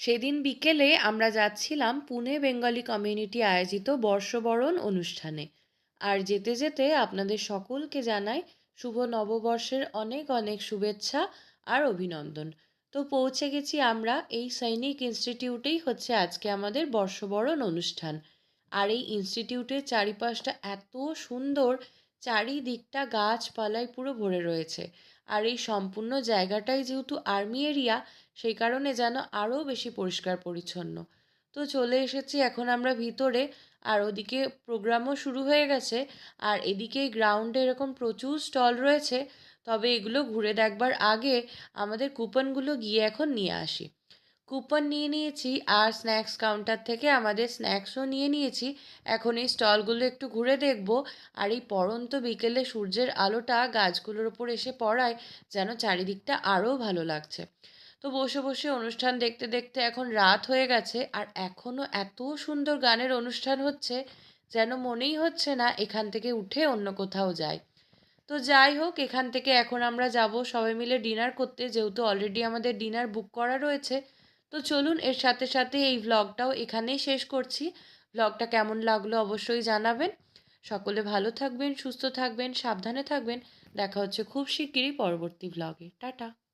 সেদিন বিকেলে আমরা যাচ্ছিলাম পুনে বেঙ্গলি কমিউনিটি আয়োজিত বর্ষবরণ অনুষ্ঠানে। আর যেতে যেতে আপনাদের সকলকে জানাই শুভ নববর্ষের অনেক অনেক শুভেচ্ছা আর অভিনন্দন। তো পৌঁছে গেছি আমরা, এই সৈনিক ইনস্টিটিউটেই হচ্ছে আজকে আমাদের বর্ষবরণ অনুষ্ঠান। আর এই ইনস্টিটিউটের চারিপাশটা এত সুন্দর, চারিদিকটা গাছপালায় পুরো ভরে রয়েছে। আর এই সম্পূর্ণ জায়গাটাই যেহেতু আর্মি এরিয়া, সেই কারণে যেন আরও বেশি পরিষ্কার পরিচ্ছন্ন। তো চলে এসেছি এখন আমরা ভিতরে। আর ওদিকে প্রোগ্রামও শুরু হয়ে গেছে। আর এদিকে গ্রাউন্ডে এরকম প্রচুর স্টল রয়েছে। তবে এগুলো ঘুরে দেখবার আগে আমাদের কুপনগুলো গিয়ে এখন নিয়ে আসি। কুপন নিয়ে নিয়েছি আর স্ন্যাক্স কাউন্টার থেকে আমাদের স্ন্যাক্সও নিয়ে নিয়েছি। এখন এই স্টলগুলো একটু ঘুরে দেখব। আর এই পড়ন্ত বিকেলে সূর্যের আলোটা গাছগুলোর ওপর এসে পড়ায় যেন চারিদিকটা আরও ভালো লাগছে। তো বসে বসে অনুষ্ঠান দেখতে দেখতে এখন রাত হয়ে গেছে, আর এখনও এত সুন্দর গানের অনুষ্ঠান হচ্ছে যেন মনেই হচ্ছে না এখান থেকে উঠে অন্য কোথাও যাই। তো যাই হোক, এখান থেকে এখন আমরা যাব সবাই মিলে ডিনার করতে, যেহেতু অলরেডি আমাদের ডিনার বুক করা রয়েছে। তো চলুন, এর সাথে সাথে এই ভ্লগটাও এখানেই শেষ করছি। ভ্লগটা কেমন লাগলো অবশ্যই জানাবেন। সকলে ভালো থাকবেন, সুস্থ থাকবেন, সাবধানে থাকবেন। দেখা হচ্ছে খুব শিগগিরই পরবর্তী ভ্লগে। টাটা।